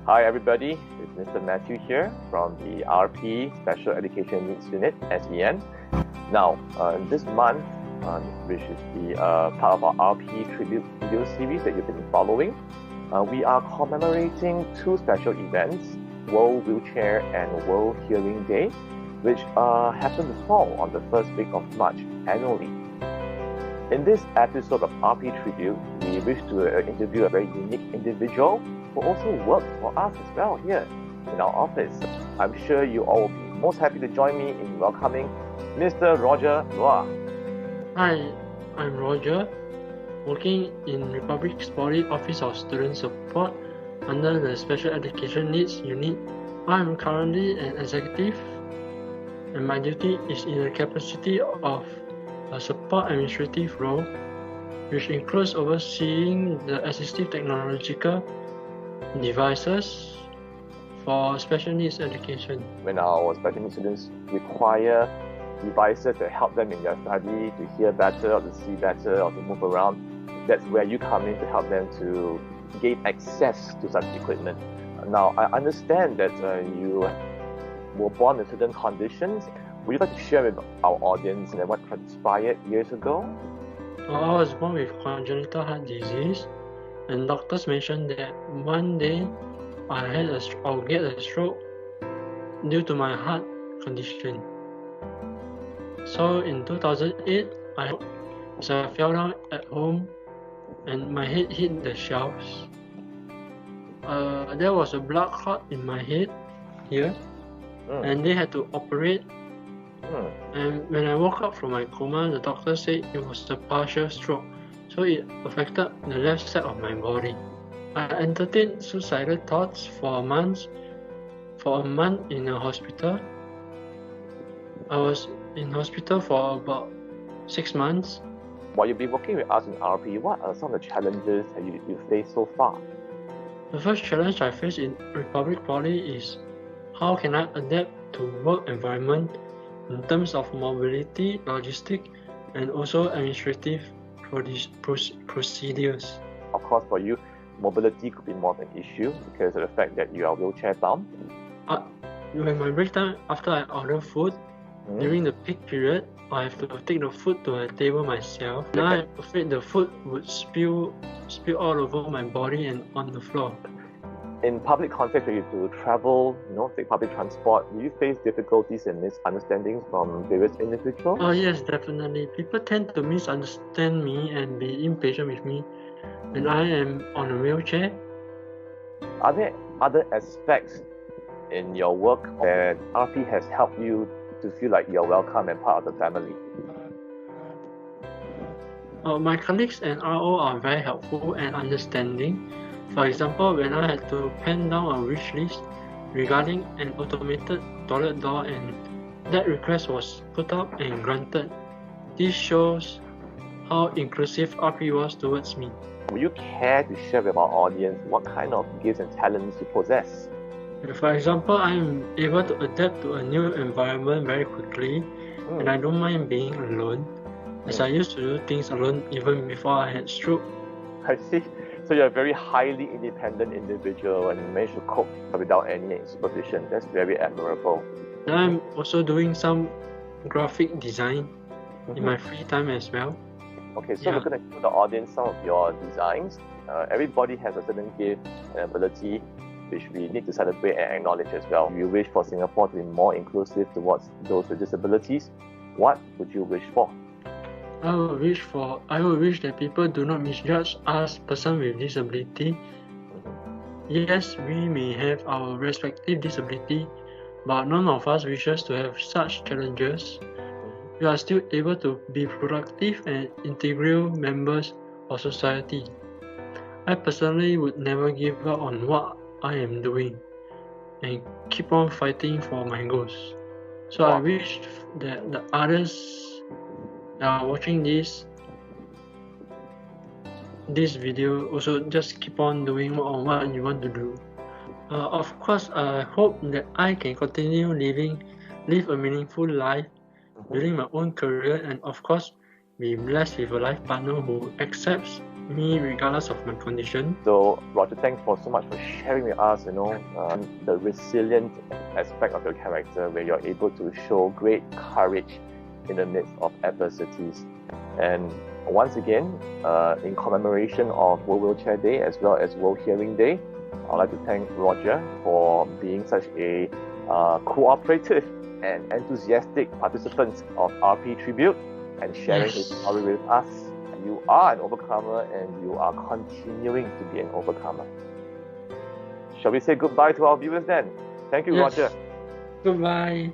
Hi everybody, it's Mr. Matthew here from the RP Special Education Needs Unit, SEN. Now, this month, which is the part of our RP tribute video series that you've been following, we are commemorating two special events, World Wheelchair and World Hearing Day, which happen to fall on the first week of March annually. In this episode of RP Tribute, we wish to interview a very unique individual who also works for us as well here in our office. I'm sure you all will be most happy to join me in welcoming Mr. Roger Loa. Hi, I'm Roger, working in Republic's Poly Office of Student Support under the Special Education Needs Unit. I'm currently an executive and my duty is in the capacity of a support administrative role, which includes overseeing the assistive technological devices for special needs education. When our special needs students require devices that help them in their study to hear better or to see better or to move around, that's where you come in to help them to gain access to such equipment. Now, I understand that you were born with certain conditions. Would you like to share with our audience what transpired years ago? I was born with congenital heart disease, and doctors mentioned that one day I'll get a stroke due to my heart condition. So in 2008, I fell down at home and my head hit the shelves. There was a blood clot in my head here, and they had to operate. And when I woke up from my coma, the doctor said it was a partial stroke, so it affected the left side of my body. I entertained suicidal thoughts for a month in a hospital. I was in hospital for about 6 months. While you've been working with us in RP, what are some of the challenges that you faced so far? The first challenge I faced in Republic Poly is how can I adapt to work environment in terms of mobility, logistics, and also administrative procedures. Of course, for you, mobility could be more of an issue because of the fact that you are wheelchair bound. During my break time, after I order food, during the peak period, I have to take the food to a table myself. Now I'm afraid the food would spill all over my body and on the floor. In public context, where you have to travel, take public transport, do you face difficulties and misunderstandings from various individuals? Oh yes, definitely. People tend to misunderstand me and be impatient with me when I am on a wheelchair. Are there other aspects in your work that RP has helped you to feel like you're welcome and part of the family? My colleagues and RO are very helpful and understanding. For example, when I had to pen down a wish list regarding an automated toilet door and that request was put up and granted, this shows how inclusive RP was towards me. Would you care to share with our audience what kind of gifts and talents you possess? For example, I am able to adapt to a new environment very quickly, and I don't mind being alone, as I used to do things alone even before I had stroke. I see. So you're a very highly independent individual and you manage to cope without any supervision. That's very admirable. I'm also doing some graphic design in my free time as well. Okay, so we're going to show the audience some of your designs. Everybody has a certain gift and ability which we need to celebrate and acknowledge as well. We wish for Singapore to be more inclusive towards those with disabilities. What would you wish for? I would wish that people do not misjudge us persons with disability. Yes, we may have our respective disability, but none of us wishes to have such challenges. We are still able to be productive and integral members of society. I personally would never give up on what I am doing and keep on fighting for my goals. So I wish that the others that are watching this video also just keep on doing what you want to do. Of course, I hope that I can continue live a meaningful life, building my own career, and of course be blessed with a life partner who accepts me regardless of my condition. So, Roger, thanks for so much for sharing with us, the resilient aspect of your character, where you're able to show great courage in the midst of adversities. And once again, in commemoration of World Wheelchair Day as well as World Hearing Day, I'd like to thank Roger for being such a cooperative and enthusiastic participant of RP Tribute and sharing his story with us. You are an overcomer and you are continuing to be an overcomer. Shall we say goodbye to our viewers then? Thank you, Yes. Roger. Goodbye.